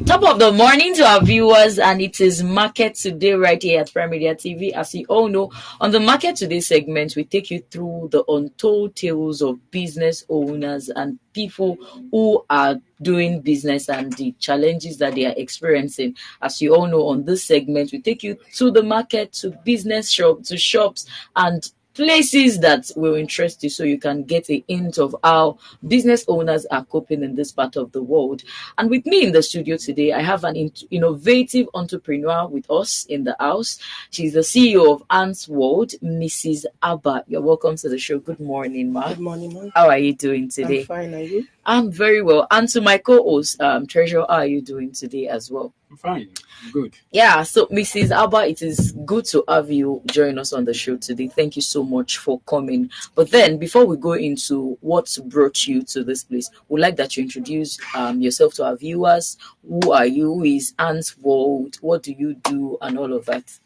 Top of the morning to our viewers, and it is Market Today right here at Prime Media TV. As you all know, on the Market Today segment, we take you through the untold tales of business owners and people who are doing business and the challenges that they are experiencing. As you all know, on this segment, we take you to the market, to shops, and places that will interest you so you can get a hint of how business owners are coping in this part of the world. And with me in the studio today, I have an innovative entrepreneur with us in the house. She's the CEO of Ants World, Mrs. Abba. You're welcome to the show. Good morning, ma. Good morning, ma'am. How are you doing today? I'm fine, are you? I'm very well. And to my co-host, Treasure, how are you doing today as well? I'm fine. Good. Yeah, so Mrs. Abba, it is good to have you join us on the show today. Thank you so much for coming. But then, before we go into what brought you to this place, we'd like that you introduce yourself to our viewers. Who are you? Who is Ants World? What do you do? And all of that.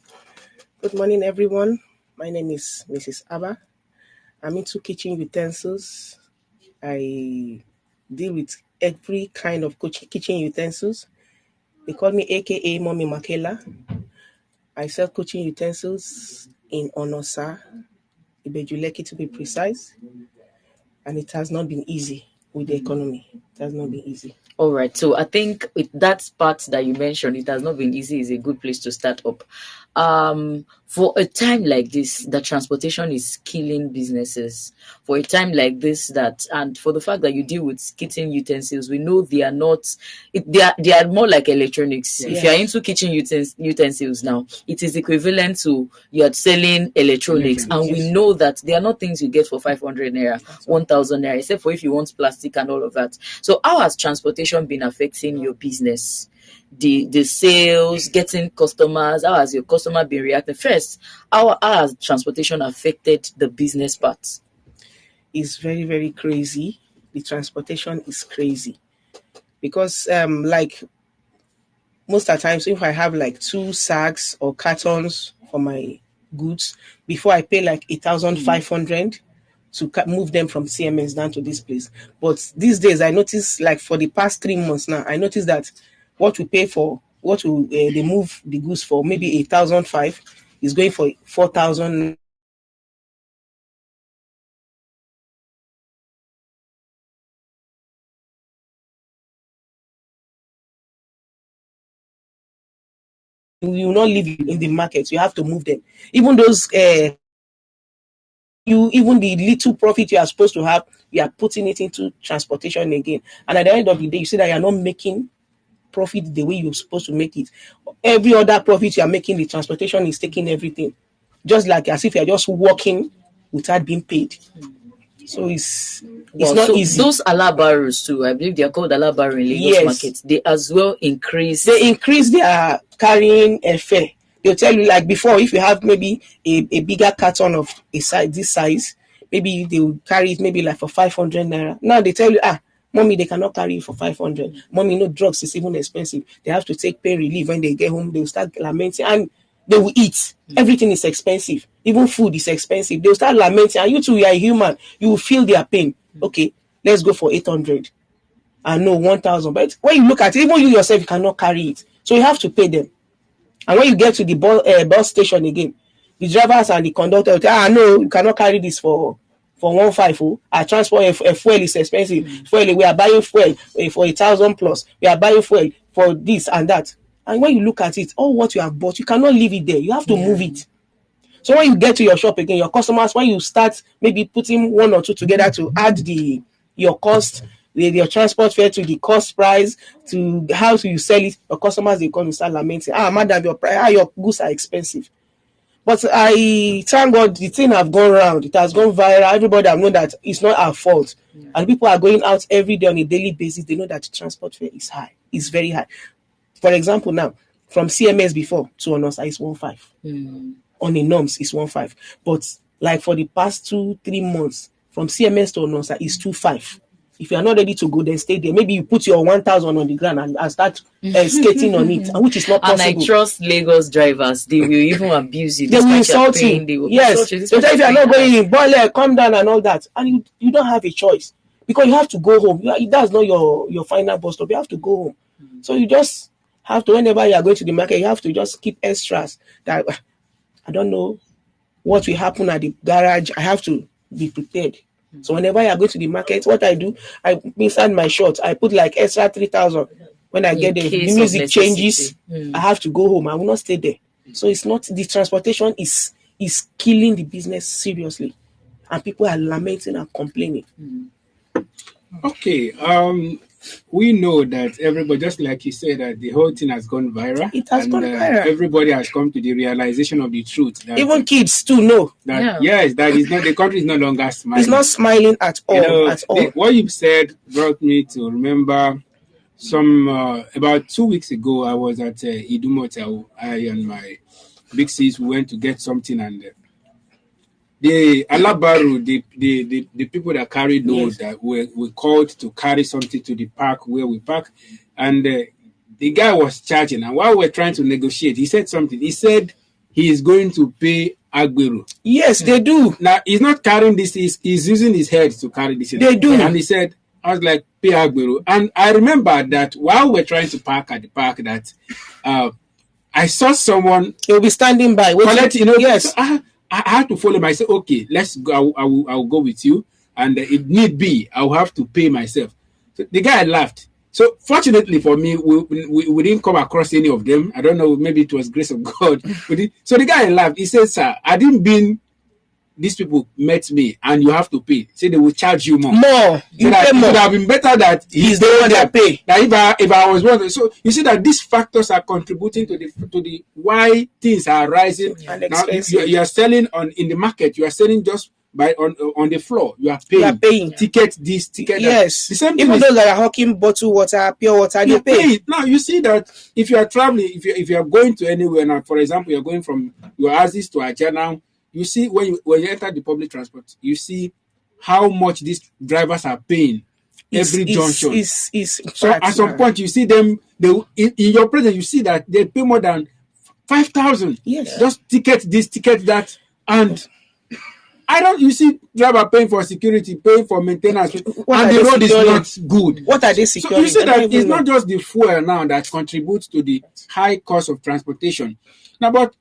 Good morning, everyone. My name is Mrs. Abba. I'm into kitchen utensils. I deal with every kind of kitchen utensils. They call me AKA Mommy Makela. I sell kitchen utensils in Onosa, Ibejuleki to be precise. And it has not been easy with the economy. It has not been easy. All right. So I think with that part that you mentioned, it has not been easy, is a good place to start up. For a time like this, that transportation is killing businesses. For a time like this, and for the fact that you deal with kitchen utensils, we know they are not. They are more like electronics. Yes. If you are into kitchen utensils now, it is equivalent to you are selling electronics, and we know that they are not things you get for 500 naira, 1,000 naira, except for if you want plastic and all of that. So, how has transportation been affecting your business? The sales, getting customers, how has your customer been reacting? First, how has transportation affected the business part? It's very, very crazy. The transportation is crazy. Because like most of the times, if I have like 2 sacks or cartons for my goods, before I pay like 8,500 to move them from CMS down to this place. But these days, I notice like for the past 3 months now, I noticed that what we pay for, they move the goods for, maybe 8,500 is going for 4,000. You will not live in the market. You have to move them. Even those, even the little profit you are supposed to have, you are putting it into transportation again. And at the end of the day, you see that you are not making profit the way you're supposed to make it. Every other profit you are making, the transportation is taking everything. Just like as if you're just working without being paid. So it's not easy. Those alabaros too, I believe they are called alabaro in Lagos market. They as well increase. They increase their carrying fare. They'll tell you like before, if you have maybe a bigger carton of this size, maybe they will carry it maybe like for 500 naira. Now they tell you, mommy, they cannot carry it for 500. Mommy, drugs is even expensive. They have to take pain relief when they get home. They will start lamenting and they will eat. Everything is expensive. Even food is expensive. They will start lamenting. And you too, you are a human. You will feel their pain. Okay, let's go for 800. And no, 1,000. But when you look at it, even you yourself, you cannot carry it. So you have to pay them. And when you get to the bus station again, the drivers and the conductor will tell, no, you cannot carry this for 1,500. Our transport fuel is expensive. Fuel, we are buying fuel for 1,000 plus. We are buying fuel for this and that. And when you look at it, all what you have bought, you cannot leave it there. You have to move it. So when you get to your shop again, your customers, when you start maybe putting 1 or 2 together to add your cost, your transport fare to the cost price, to how you sell it, your customers, they come and start lamenting, madam, your goods are expensive. But I thank God the thing have gone round. It has gone viral. Everybody have known that it's not our fault. Yeah. And people are going out every day on a daily basis. They know that the transport fare is high. It's very high. For example, now, from CMS before to Onosa is 1,500. On a norms is 1,500. But like for the past 2-3 months, from CMS to Onosa is 2,500. If you are not ready to go, then stay there. Maybe you put your 1,000 on the ground and start skating on it, which is not possible. And I trust Lagos drivers. They will even abuse you. They will insult you. They will insult you. So if you are not going in, boy, come down and all that. And you don't have a choice. Because you have to go home. That's not your final bus stop. You have to go home. So you just have to, whenever you are going to the market, you have to just keep extras that I don't know what will happen at the garage. I have to be prepared. So whenever I go to the market, what I do, I inside my shorts, I put like extra 3,000. When I get there, the music changes, I have to go home. I will not stay there. So it's not, the transportation is killing the business seriously, and people are lamenting and complaining. Okay, we know that everybody, just like you said, that the whole thing has gone viral. It has gone viral. Everybody has come to the realization of the truth. That, even kids too know that yes, that is not, the country is no longer smiling. It's not smiling at all. At all. What you've said brought me to remember some about 2 weeks ago. I was at Idumota. I and my big sis, we went to get something, and the Alabaru, the people that carry loads, that were called to carry something to the park where we park, and the guy was charging. And while we're trying to negotiate, he said something. He said he is going to pay Agberu. Yes, they do. Now he's not carrying this; he's using his head to carry this. They do. And he said, I was like, pay Agberu. And I remember that while we're trying to park at the park, that I saw someone. They'll be standing by. Collect, yes. So I had to follow him. I said, okay, let's go. I will go with you. And if need be, I will have to pay myself. So the guy laughed. So fortunately for me, we didn't come across any of them. I don't know, maybe it was grace of God. So the guy laughed. He said, sir, I didn't mean these people met me and you have to pay. Say they will charge you more. You pay more. It would have been better that he's the one that pay. That if I was one. So you see that these factors are contributing to the why things are rising. And now you are selling in the market. You are selling just by on the floor. You are paying. Ticket this, ticket that. Yes. The same even those that are hawking bottled water, pure water, you pay. Now you see that if you are traveling, if you are going to anywhere now, for example, you are going from your Oasis to Ajah now. You see, when you enter the public transport, you see how much these drivers are paying every junction. So at some point, you see them, in your presence, you see that they pay more than 5,000. Yes. Just ticket this, ticket that. And you see driver paying for security, paying for maintenance, and the road is not good. What are they securing? So you see that it's not just the fuel now that contributes to the high cost of transportation. Now, but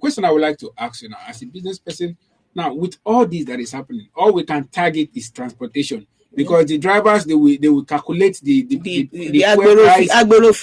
question I would like to ask you now, as a business person, now with all this that is happening, all we can target is transportation, because the drivers they will calculate the Agbero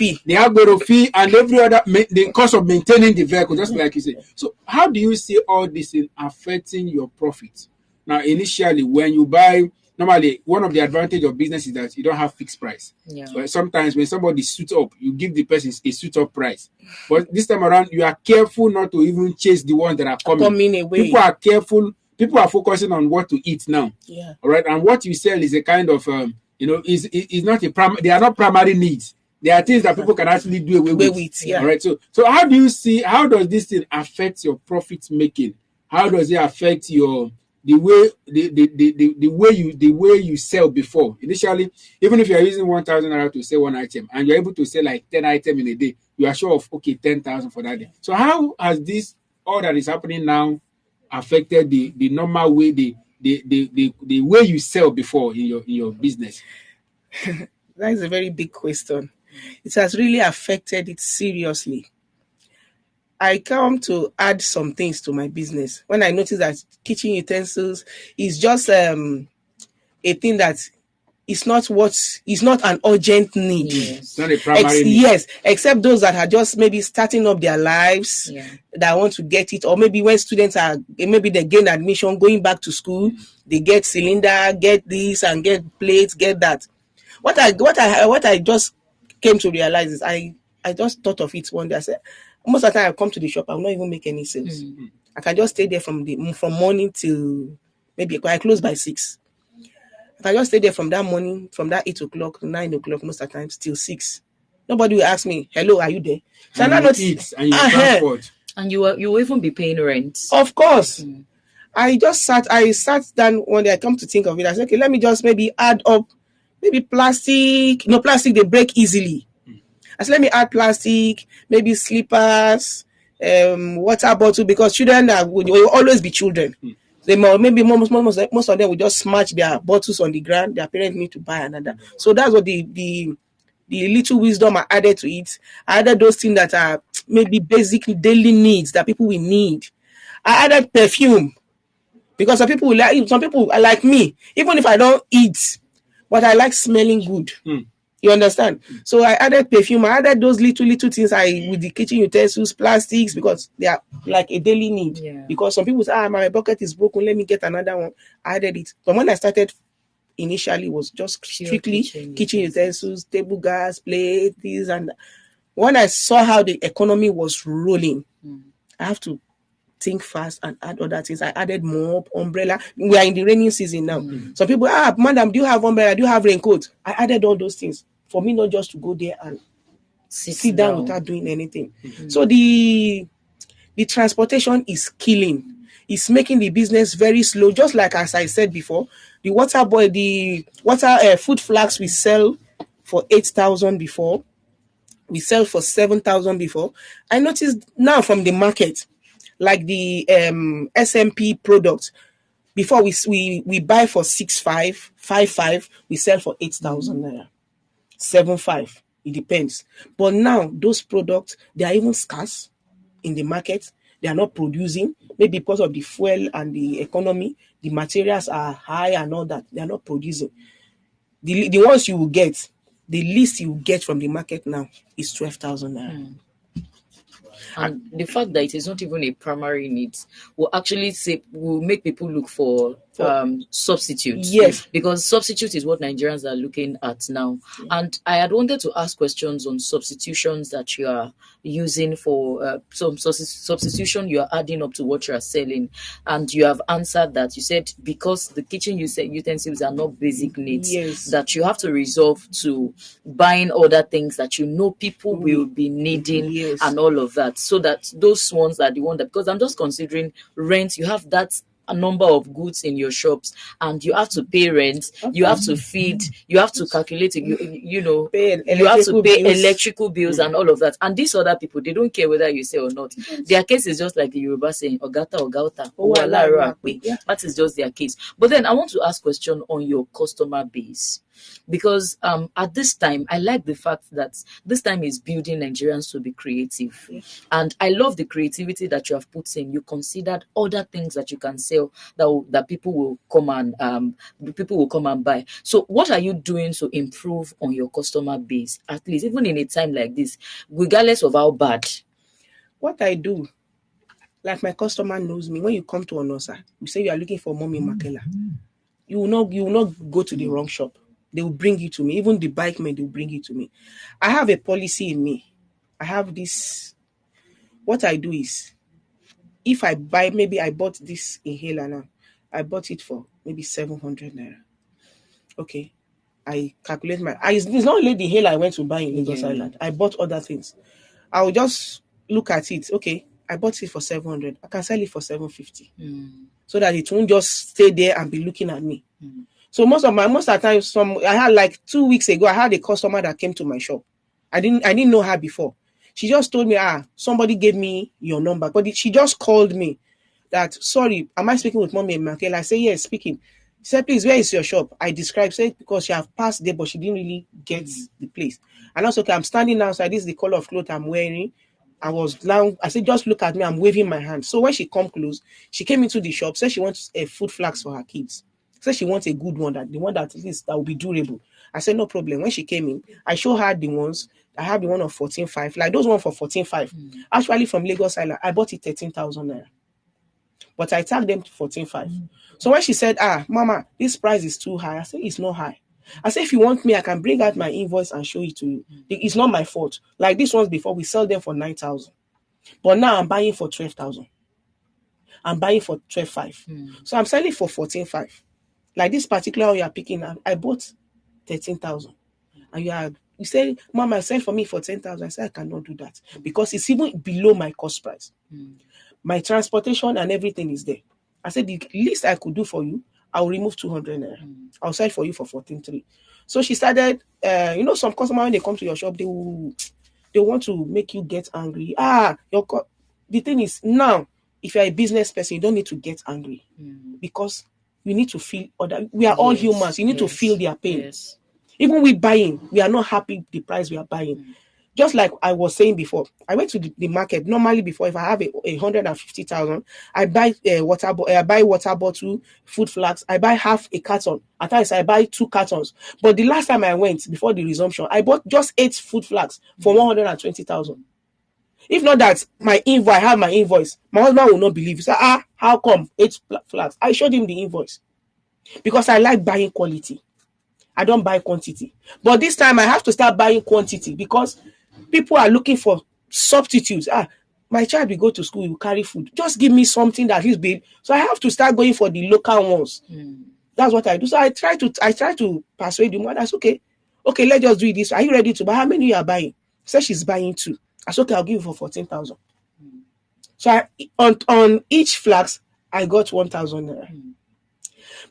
fee, and every other the cost of maintaining the vehicle, just like you say. So how do you see all this in affecting your profits? Now, initially, when you buy, normally one of the advantages of business is that you don't have fixed price. But sometimes when somebody suits up, you give the person a suit up price. But this time around, you are careful not to even chase the ones that are coming away. People are careful. People are focusing on what to eat now. All right, and what you sell is a kind of is not they are not primary needs. They are things that people can actually do away with. All right, so how does this thing affect your profit making? How does it affect the way you sell before? Initially, even if you are using 1,000 naira to sell one item and you're able to sell like 10 items in a day, you are sure of 10,000 for that day. So how has this, all that is happening now, affected the normal way, the way you sell before in your business? That is a very big question. It has really affected it seriously. I come to add some things to my business. When I notice that kitchen utensils is just a thing that is not an urgent need. It's not a primary need. Yes, except those that are just maybe starting up their lives, that want to get it, or maybe when students maybe they gain admission, going back to school, they get cylinder, get this and get plates, get that. What I just came to realize is I just thought of it one day. I said, most of the time I come to the shop, I will not even make any sales. I can just stay there from morning till maybe I close by 6. I can just stay there from that morning, from that 8 o'clock to 9 o'clock most of the times till 6. Nobody will ask me, hello, are you there? So and you eat, and you transport. And you will even be paying rent. Of course. I sat down one day, I come to think of it. I said, okay, let me just maybe add up maybe plastic. Plastic, they break easily. I said, let me add plastic, maybe slippers, water bottle, because children will always be children. They maybe most of them will just smash their bottles on the ground. Their parents need to buy another. So that's what the the little wisdom I added to it. I added those things that are maybe basic daily needs that people will need. I added perfume because some people are like me, even if I don't eat, but I like smelling good. You understand? So I added perfume. I added those little things with the kitchen utensils, plastics, because they are like a daily need. Yeah. Because some people say, my bucket is broken, let me get another one. I added it. But when I started initially, it was just strictly kitchen utensils, table gas, plates, this and that. When I saw how the economy was rolling, I have to think fast and add other things. I added mop, umbrella. We are in the raining season now. Some people, madam, do you have umbrella? Do you have raincoat? I added all those things for me not just to go there and sit down without doing anything. So the transportation is killing. It's making the business very slow. Just like as I said before, the food flags we sell for 8,000 before. We sell for 7,000 before. I noticed now from the market, like the SMP products, before we buy for 6,500, 5,500, we sell for 8,000 naira, 7,500. It depends. But now those products, they are even scarce in the market. They are not producing, maybe because of the fuel and the economy. The materials are high and all that. They are not producing. The ones you will get, the least you will get from the market now is 12,000 naira. And the fact that it is not even a primary need will actually will make people look for substitutes. Yes. Because substitute is what Nigerians are looking at now. And I had wanted to ask questions on substitutions that you are using for some substitution you are adding up to what you are selling. And you have answered that. You said because the kitchen utensils are not basic needs, Yes. that you have to resolve to buying other things that you know people will be needing. Yes. And all of that, so that those ones are the one that, because I'm just considering rent, you have that a number of goods in your shops and you have to pay rent, you have to feed, you have to calculate it, you know, you have to pay electrical bills and all of that. And these other people, they don't care whether you say or not. Their case is just like the Yoruba saying, Ogata, Ogata, that is just their case. But then I want to ask a question on your customer base. Because at this time, I like the fact that this time is building Nigerians to be creative. And I love the creativity that you have put in. You considered other things that you can sell that people will come and buy. So what are you doing to improve on your customer base, at least even in a time like this, regardless of how bad? What I do, like my customer knows me. When you come to Onosa, you say you are looking for Mommy Makela. You will not go to the wrong shop. They will bring you to me. Even the bike men, they will bring you to me. I have a policy in me. I have this. What I do is, if I buy, maybe I bought this inhaler now. I bought it for maybe 700 naira. Okay. I calculate it's not only the inhaler I went to buy in Lagos Island. I bought other things. I will just look at it. Okay. I bought it for 700. I can sell it for 750. So that it won't just stay there and be looking at me. So most of the times, I had like 2 weeks ago, I had a customer that came to my shop. I didn't know her before. She just told me, somebody gave me your number, but she just called me that, sorry, am I speaking with Mommy Makela? I say, yes, speaking. She said, please, where is your shop? I described, said, because she have passed there, but she didn't really get the place. And also, okay, I'm standing outside. This is the color of clothes I'm wearing. I said, just look at me. I'm waving my hand. So when she come close, she came into the shop, said she wants a food flags for her kids. Said she wants a good one, the one that at least that will be durable. I said, no problem. When she came in, I showed her the ones. I have the one of 14,500, like those one for 14,500. Actually, from Lagos Island, I bought it 13,000 naira. But I tagged them to 14,500. So when she said, Mama, this price is too high, I said, it's not high. I said, if you want me, I can bring out my invoice and show it to you. It's not my fault. Like these ones before, we sell them for 9,000. But now I'm buying for 12,000. I'm buying for 12,500. So I'm selling for 14,500. Like this particular one you are picking up, I bought 13,000. And you say, Mama, sell for me for 10,000. I said, I cannot do that because it's even below my cost price. My transportation and everything is there. I said, the least I could do for you, I'll remove 200 naira. I'll sell for you for 14,300. So she started, some customers, when they come to your shop, they want to make you get angry. The thing is, now, if you're a business person, you don't need to get angry because you need to feel we are all humans. You need to feel their pain. Even we buying, we are not happy the price we are buying. Just like I was saying before, I went to the market. Normally, before, if I have a 150,000, I buy I buy water bottle, food flags. I buy half a carton. At times, I buy 2 cartons. But the last time I went, before the resumption, I bought just 8 food flags for 120,000. If not that, my invoice, I have my invoice. My husband will not believe. He said, how come 8 flags? I showed him the invoice because I like buying quality. I don't buy quantity. But this time I have to start buying quantity because people are looking for substitutes. My child will go to school, will carry food. Just give me something that he's big. So I have to start going for the local ones. That's what I do. So I try to persuade him. That's okay. Okay, let's just do it this. Are you ready to buy? How many you are buying? Say she's buying 2. That's okay. I'll give you for 14,000. So on each flask, I got 1,000 naira.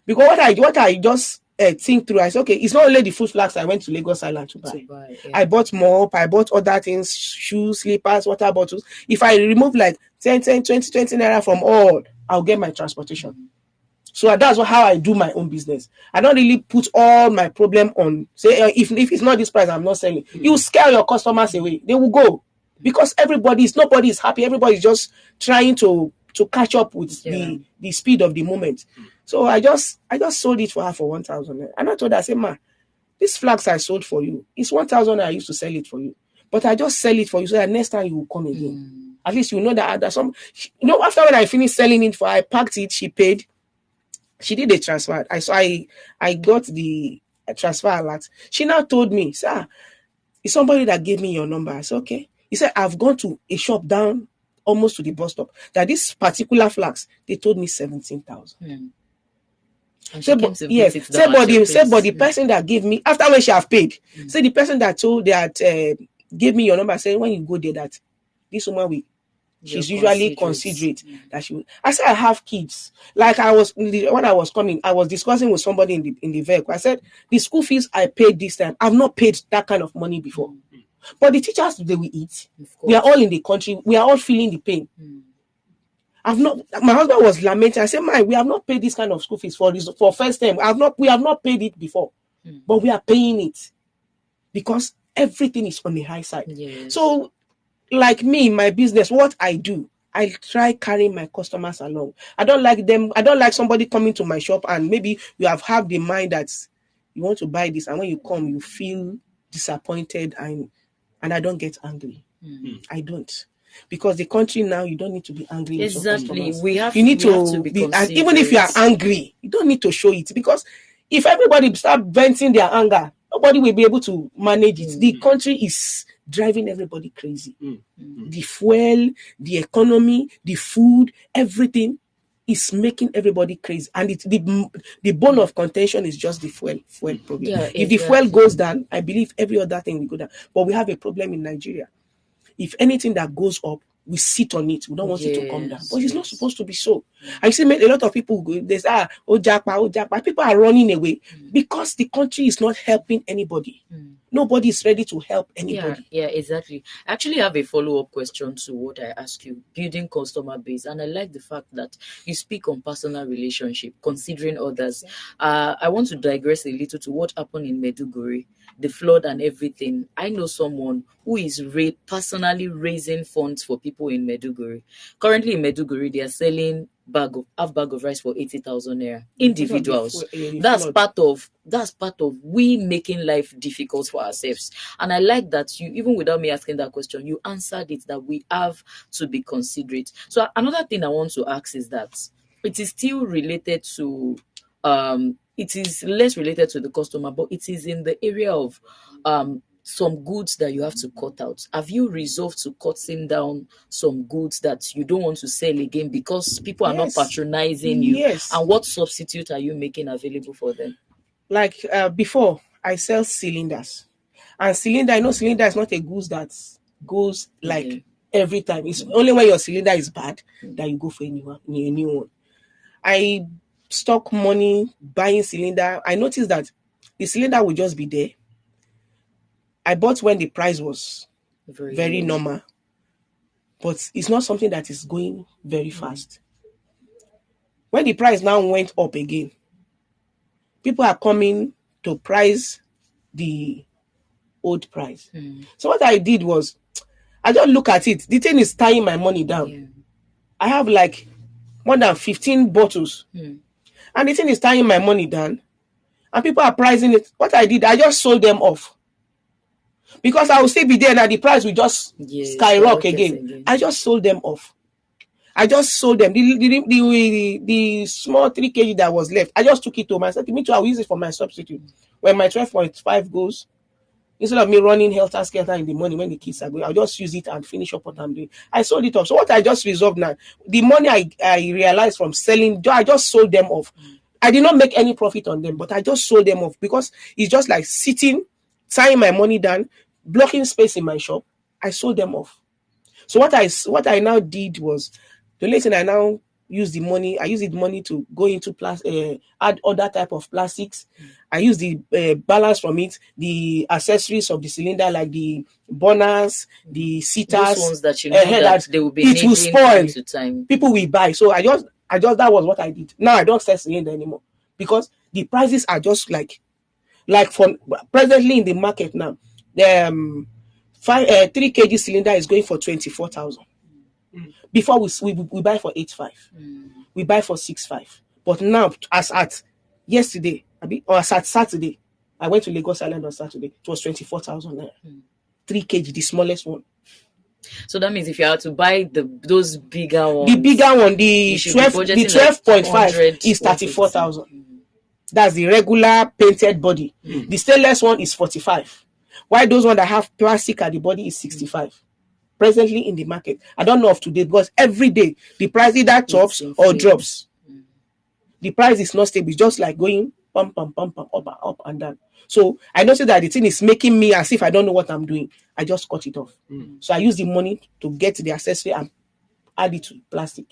Because what I just think through, I said, okay, it's not only the food flags I went to Lagos Island to buy. I bought mop, I bought other things, shoes, slippers, water bottles. If I remove like 10, 20 naira from all, I'll get my transportation. So that's how I do my own business. I don't really put all my problem on, say, if it's not this price, I'm not selling. You scare your customers away. They will go. Because nobody is happy. Everybody's just trying to catch up with the speed of the moment. So I just sold it for her for 1,000. And I told her, I said, ma, these flags I sold for you, it's 1,000 I used to sell it for you. But I just sell it for you so that next time you will come again. At least you know that there's some, after when I finished selling it for her, I packed it, she paid. She did a transfer. I got the transfer alert. She now told me, sir, it's somebody that gave me your number. I said, okay. He said, I've gone to a shop down almost to the bus stop. That this particular flags, they told me 17,000. Say, but the person that gave me, after when she have paid, say the person that gave me your number, said when you go there that this woman she's usually considerate that she will. I said I have kids. Like when I was coming, I was discussing with somebody in the vehicle. I said the school fees I paid this time, I've not paid that kind of money before. But the teachers, they will eat. We are all in the country. We are all feeling the pain. My husband was lamenting. I said, we have not paid this kind of school fees for first time. We have not paid it before. But we are paying it because everything is on the high side. Yes. So, like me, my business, what I do, I try carrying my customers along. I don't like somebody coming to my shop and maybe you have the mind that you want to buy this, and when you come, you feel disappointed and I don't get angry. I don't. Because the country now, you don't need to be angry. Exactly. You need to be, and even if you are angry, you don't need to show it. Because if everybody start venting their anger, nobody will be able to manage it. The country is driving everybody crazy. The fuel, the economy, the food, everything is making everybody crazy. And the bone of contention is just the fuel problem. Yeah, if the fuel goes down, I believe every other thing will go down. But we have a problem in Nigeria. If anything that goes up, we sit on it. We don't want it to come down. But it's not supposed to be so. I see a lot of people go, they say, Japa. People are running away because the country is not helping anybody. Nobody is ready to help anybody. Yeah, exactly. I actually have a follow-up question to what I asked you, building customer base. And I like the fact that you speak on personal relationship, considering others. I want to digress a little to what happened in Maiduguri, the flood and everything. I know someone who is personally raising funds for people in Maiduguri. Currently in Maiduguri, they are selling half bag of rice for 80,000 naira. Individuals. That's part of we making life difficult for ourselves. And I like that you, even without me asking that question, you answered it, that we have to be considerate. So another thing I want to ask is that it is still related to it is less related to the customer, but it is in the area of some goods that you have to cut out. Have you resolved to cutting down some goods that you don't want to sell again because people are not patronizing you? Yes. And what substitute are you making available for them? Like before, I sell cylinders. And cylinder is not a goods that goes like every time. It's only when your cylinder is bad that you go for a new one. I stock money buying cylinder. I noticed that the cylinder will just be there. I bought when the price was very normal, but it's not something that is going very fast. When the price now went up again, people are coming to price the old price. So what I did was, I just look at it. The thing is tying my money down. Yeah. I have like more than 15 bottles. And the thing is tying my money down. And people are pricing it. What I did, I just sold them off. Because I will still be there and the price will just skyrocket again. I just sold them off. I just sold them. The small 3 kg that was left, I just took it home. I said, me too, I will use it for my substitute. When my 12.5 goes, instead of me running helter-skelter in the morning when the kids are going, I'll just use it and finish up what I'm doing. I sold it off. So what I just resolved now, the money I realized from selling, I just sold them off. I did not make any profit on them, but I just sold them off because it's just like sitting, tying my money down, blocking space in my shop. I sold them off. So what I now did was, the only thing I now use the money, I use the money to go into add other type of plastics. I use the balance from it, the accessories of the cylinder, like the burners, the seaters. Those ones that you know that they will be it will spoil. time to time. People will buy. So I just that was what I did. Now I don't sell cylinder anymore because the prices are just like for presently in the market now. The 3 kg cylinder is going for 24,000. Before we buy for 8.5, we buy for 6.5. But now, as at yesterday, or as at Saturday, I went to Lagos Island on Saturday. It was 24,000 naira. 3 kg, the smallest one. So that means if you have to buy those bigger ones, the 12.5 is 34,000. That's the regular painted body. The stainless one is 45. While those ones that have plastic at the body is 65. Presently in the market. I don't know of today because every day the price either tops or drops. The price is not stable. It's just like going pump, up and down. So I noticed that the thing is making me as if I don't know what I'm doing. I just cut it off. So I use the money to get the accessory and add it to plastic.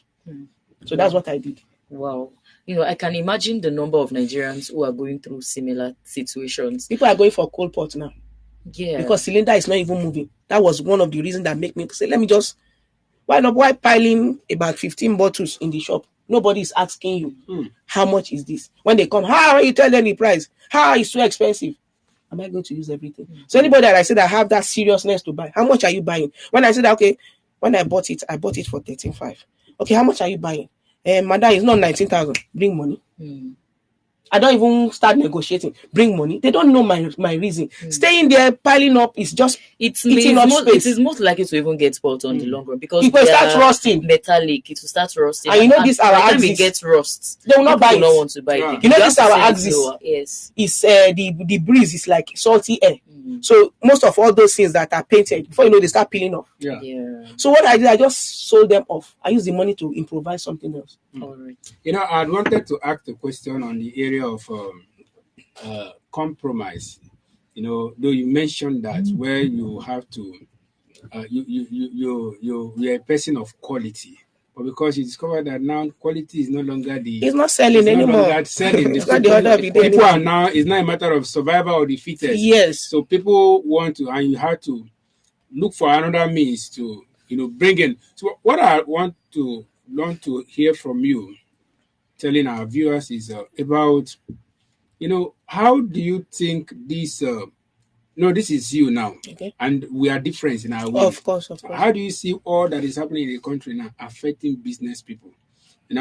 So that's what I did. Wow. I can imagine the number of Nigerians who are going through similar situations. People are going for coal pot now. Yeah. Because cylinder is not even moving. That was one of the reasons that make me say, why piling about 15 bottles in the shop? Nobody is asking you, how much is this? When they come, how are you telling the price? How is so expensive? Am I going to use everything? So anybody that I said I have that seriousness to buy, how much are you buying? When I said, okay, when I bought it for 13.5. Okay, how much are you buying? Madam, it's not 19,000. Bring money. I don't even start negotiating. Bring money. They don't know my reason. Staying there, piling up is just eating up space. It is most likely to even get spoiled on the long run because it will start rusting. Metallic. It will start rusting. And this our axis. When it gets rust, they will not buy it. They will not want to buy it. This our axis. Yes. Is the breeze is like salty air. So most of all those things that are painted, before they start peeling off. Yeah. So what I did, I just sold them off. I used the money to improvise something else. All right. I wanted to ask a question on the area of compromise. Though you mentioned that where you have to, you're a person of quality. But because you discovered that now quality is no longer it's not selling anymore. It's not the order of the day. People are now, it's not a matter of survival or the fittest. Yes. So people want to, and you have to look for another means to, bring in. So what I want to learn to hear from you, telling our viewers, is about, how do you think this, this is you now, okay, and we are different in our way. Of course. How do you see all that is happening in the country now affecting business people?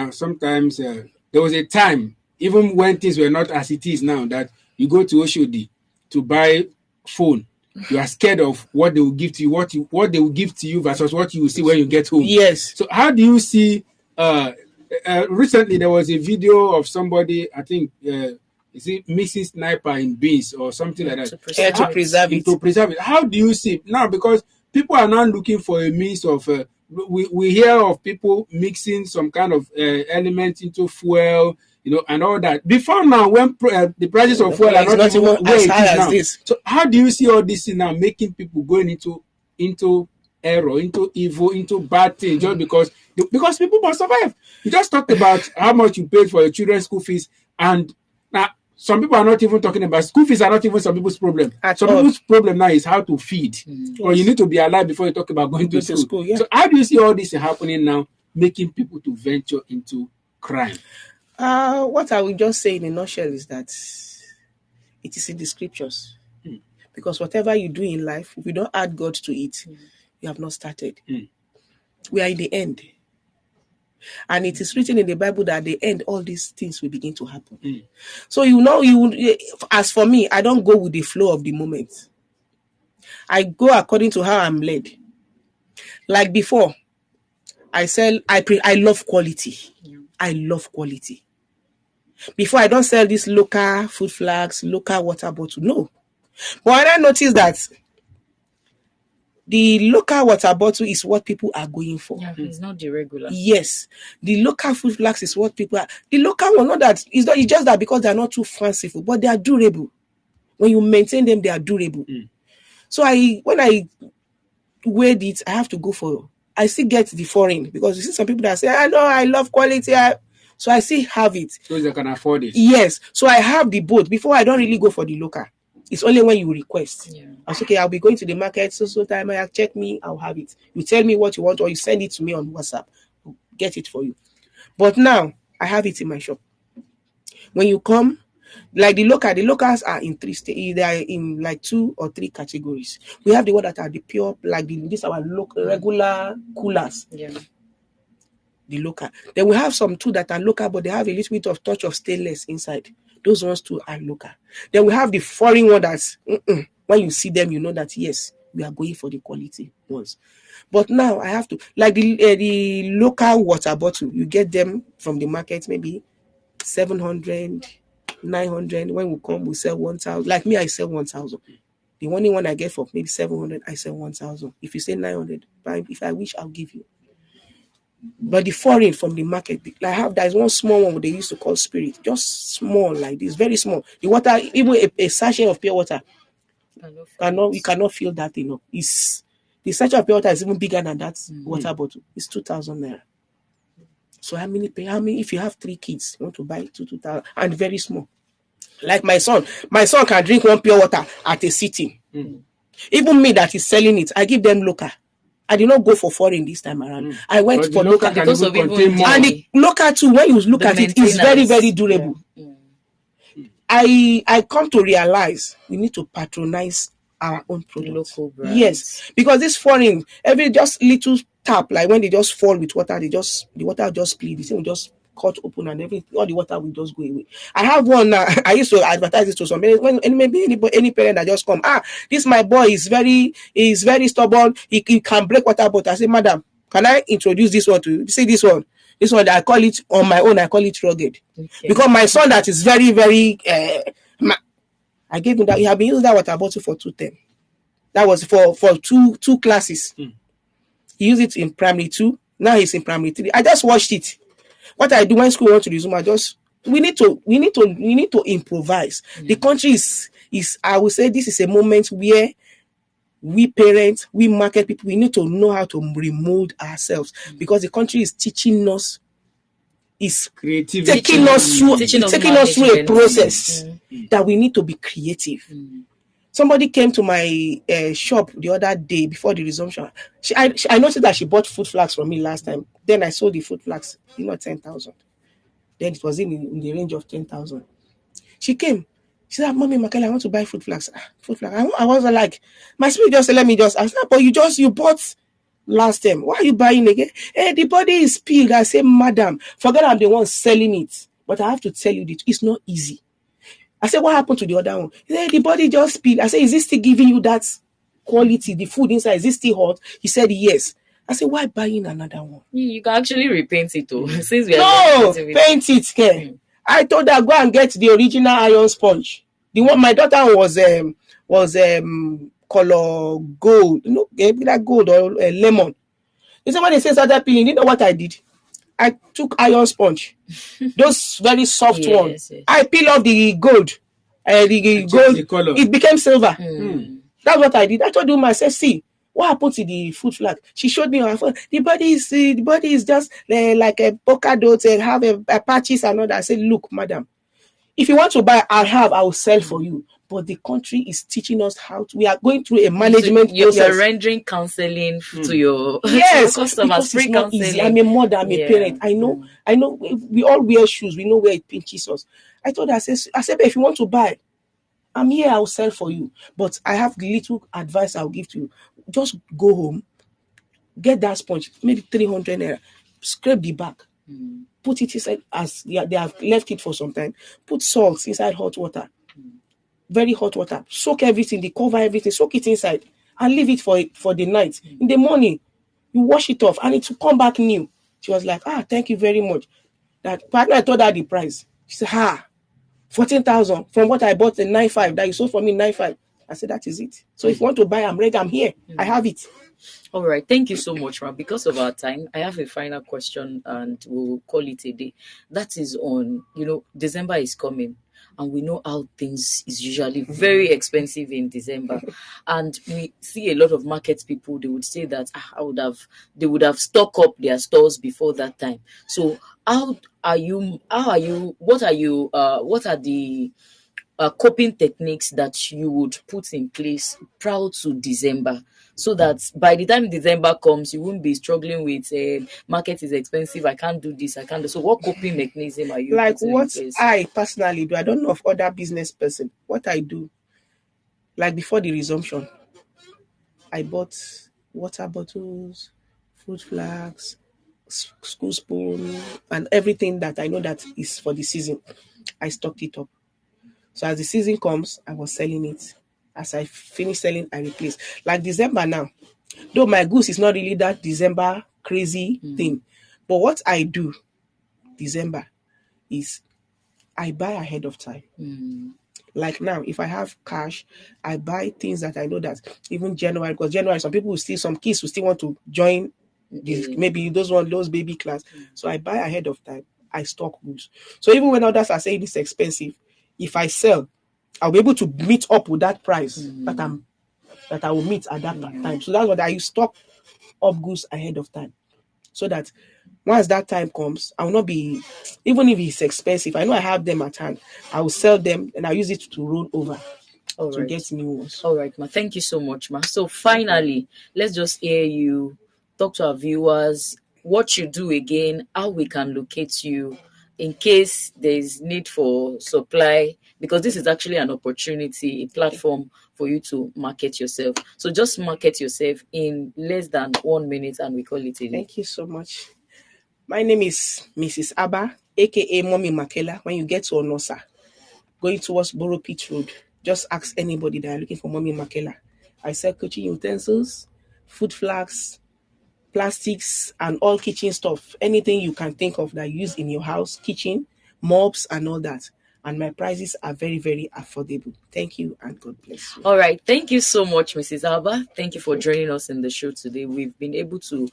Sometimes there was a time, even when things were not as it is now, that you go to Oshodi to buy phone, you are scared of what they will give to you, what they will give to you versus what you will see when you get home. Yes. So how do you see? Recently, there was a video of somebody, I think. Is it mixing sniper in beans or something like that? To preserve it. To preserve it. How do you see it now? Because people are now looking for a means of. We hear of people mixing some kind of element into fuel, and all that. Before now, when the prices of fuel are not even as high as this. So how do you see all this now making people going into error, into evil, into bad things just because people must survive? You just talked about how much you paid for your children's school fees, and now some people are not even talking about school fees. Are not even some people's problem. People's problem now is how to feed, or you need to be alive before you talk about going to school. Yeah. So how do you see all this happening now, making people to venture into crime? What I will just say in a nutshell is that it is in the scriptures. Because whatever you do in life, if you don't add God to it, you have not started. We are in the end. And it is written in the Bible that at the end, all these things will begin to happen. So as for me, I don't go with the flow of the moment. I go according to how I'm led. Like before, I love quality. I love quality. Before, I don't sell these local food flags, local water bottle. No. But when I notice that the local water bottle is what people are going for. Yeah, it's not the regular. Yes. The local food flags is what people are. The local one, not that, it's just that because they're not too fanciful, but they are durable. When you maintain them, they are durable. So when I weighed it, I have to go for, I still get the foreign, because you see some people that say, I know, I love quality. So I still have it. So they can afford it. Yes. So I have the both. Before, I don't really go for the local. It's only when you request. Yeah. I say, okay, I'll be going to the market, so time I check me, I'll have it. You tell me what you want, or you send it to me on WhatsApp. I'll get it for you. But now, I have it in my shop. When you come, like the locals are in three stages. They are in like 2 or 3 categories. We have the one that are the pure, like these are our regular coolers. Yeah. The local. Then we have some too that are local, but they have a little bit of touch of stainless inside. Those ones too are local. Then we have the foreign one that's, when you see them, you know that, yes, we are going for the quality ones. But now I have to, like the local water bottle, you get them from the market, maybe 700, 900. When we come, we sell 1,000. Like me, I sell 1,000. The only one I get for maybe 700, I sell 1,000. If you say 900, if I wish, I'll give you. But the foreign from the market, there's one small one they used to call Spirit, just small like this, very small. The water, even a sachet of pure water, you cannot feel that thing up. The sachet of pure water is even bigger than that water bottle. It's 2,000 naira. So how many? If you have 3 kids, you want to buy 2,000, and very small. Like my son can drink one pure water at a sitting. Even me that is selling it, I give them local. I did not go for foreign this time around. I went But for the local because of even more. and the local too. When you look at it, it's very, very durable. Yeah. I come to realize we need to patronize our own products. Local brands. Yes, because this foreign, every just little tap, like when they just fall with water, the water just split. The thing will just cut open and everything. All the water will just go away. I have one. I used to advertise it to some. Maybe any parent that just come. This my boy is very stubborn. He can break water bottle. I say, madam, can I introduce this one to you? See this one. This one, I call it on my own. I call it rugged, because my son that is very, very. I gave him that. He had been using that water bottle for 2 terms. That was for two classes. He used it in primary 2. Now he's in primary 3. I just watched it. What I do when school wants to resume, we need to improvise. The country is I would say this is a moment where we parents, we market people, we need to know how to remold ourselves, because the country is teaching us, is Creativity. taking us through a process that we need to be creative. Somebody came to my shop the other day before the resumption. I noticed that she bought food flags from me last time. Then I sold the food flags, 10,000. Then it was in the range of 10,000. She came. She said, Mommy Makela, I want to buy food flags. Food flags. I was like, my spirit just said, let me just. I said, but you bought last time. Why are you buying again? Hey, the body is peeled. I say, madam, forget I'm the one selling it. But I have to tell you that it's not easy. I said, what happened to the other one? He said, the body just peeled. I said, is this still giving you that quality? The food inside, is this still hot? He said, yes. I said, why buying another one? You can actually repaint it too. Since we are paint it, care. I told her, go and get the original iron sponge. The one my daughter was color gold, that gold or lemon. You see, when they say started peeling, you know what I did? I took iron sponge, those very soft ones. Yes. I peel off the gold. The gold, it became silver. That's what I did. I told him, I said, see, what happened to the food flag? She showed me her phone. The body is just like a polka dot and have a patches and all that. I said, look, madam, if you want to buy, I will sell for you. But the country is teaching us we are going through a management process. You're rendering counseling to your customers. Free counseling. Easy. I'm a mother, I'm a parent. I know, we all wear shoes. We know where it pinches us. I told her, I said, if you want to buy, I'm here, I'll sell for you. But I have little advice I'll give to you. Just go home, get that sponge, maybe 300 naira, scrape the back, put it inside as they have left it for some time. Put salt inside hot water, very hot water. Soak everything, they cover everything, soak it inside and leave it for the night. In the morning, you wash it off and it will come back new. She was like, thank you very much. That partner, I told her the price. She said, 14,000 from what I bought in 9,500 that you sold for me 9,500. I said, that is it. So if you want to buy, I'm ready, I'm here. I have it. All right. Thank you so much, Ma. Because of our time, I have a final question and we'll call it a day. That is on, December is coming. And we know how things is usually very expensive in December. And we see a lot of market people, they would say that they would have stocked up their stores before that time. So what are the coping techniques that you would put in place prior to December, so that by the time December comes, you won't be struggling with market is expensive, I can't do this, I can't do so. What coping mechanism are you Like putting in what place? I personally do, I don't know of other business person. What I do, like before the resumption, I bought water bottles, food flags, school spoon, and everything that I know that is for the season. I stocked it up. So as the season comes, I was selling it. As I finish selling, I replace. Like December now, though my goods is not really that December crazy thing, but what I do December is I buy ahead of time. Like now, if I have cash, I buy things that I know that even January, because January, some kids will still want to join this, maybe those baby class. So I buy ahead of time. I stock goods. So even when others are saying it's expensive, if I sell, I'll be able to meet up with that price that I will meet at that time. So that's what I stock up goods ahead of time. So that once that time comes, I will not be, even if it's expensive, I know I have them at hand. I will sell them and I'll use it to roll over to get new ones. All right, Ma. Thank you so much, Ma. So finally, let's just hear you talk to our viewers what you do again, how we can locate you in case there is need for supply, because this is actually an opportunity, a platform for you to market yourself. So just market yourself in less than 1 minute and we call it a day. Thank you so much. My name is Mrs. Abba, aka Mommy Makela. When you get to Onosa, going towards Borough Pit Road, just ask anybody that are looking for Mommy Makela. I sell kitchen utensils, food flasks, plastics, and all kitchen stuff. Anything you can think of that you use in your house, kitchen, mops, and all that. And my prices are very, very affordable. Thank you and God bless you. All right. Thank you so much, Mrs. Alba. Thank you for joining us in the show today. We've been able to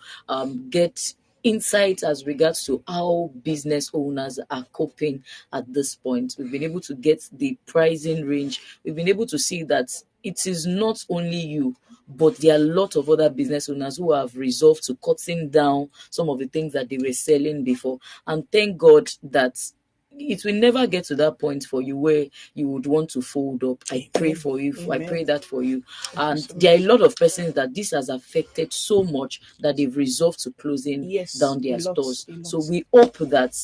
get insights as regards to how business owners are coping at this point. We've been able to get the pricing range. We've been able to see that it is not only you, but there are a lot of other business owners who have resolved to cutting down some of the things that they were selling before. And thank God that it will never get to that point for you where you would want to fold up. I pray for you. Amen. I pray that for you. Thank you And so there are a much. lot of persons that this has affected so much that they've resolved to closing down their stores. So we hope that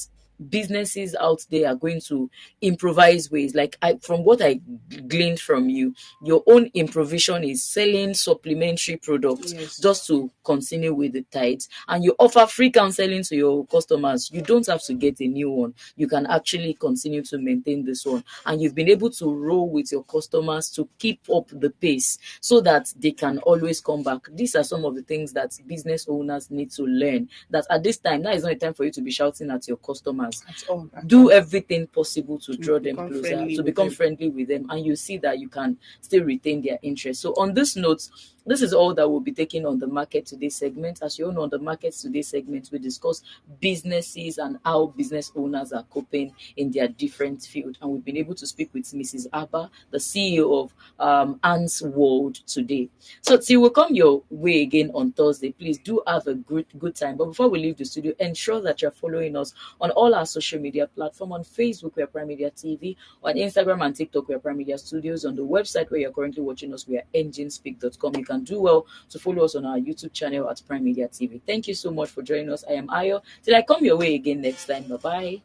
businesses out there are going to improvise ways. Like from what I gleaned from you, your own improvisation is selling supplementary products just to continue with the tithes, and you offer free counseling to your customers. You don't have to get a new one. You can actually continue to maintain this one, and you've been able to roll with your customers to keep up the pace so that they can always come back. These are some of the things that business owners need to learn, that at this time, now is not a time for you to be shouting at your customers. Do everything possible to draw them closer, to become friendly with them, and you see that you can still retain their interest. So on this note, this is all that we'll be taking on the Market Today segment. As you all know, on the Market Today segment, we discuss businesses and how business owners are coping in their different field. And we've been able to speak with Mrs. Abba, the CEO of Ant's World today. So till we come your way again on Thursday, please do have a good time. But before we leave the studio, ensure that you're following us on all our social media platforms. On Facebook, we are Prime Media TV. On Instagram and TikTok, we are Prime Media Studios. On the website where you're currently watching us, we are enginespeak.com. You can do well to follow us on our YouTube channel at Prime Media TV. Thank you so much for joining us. I am Ayo. Till I come your way again next time. Bye-bye.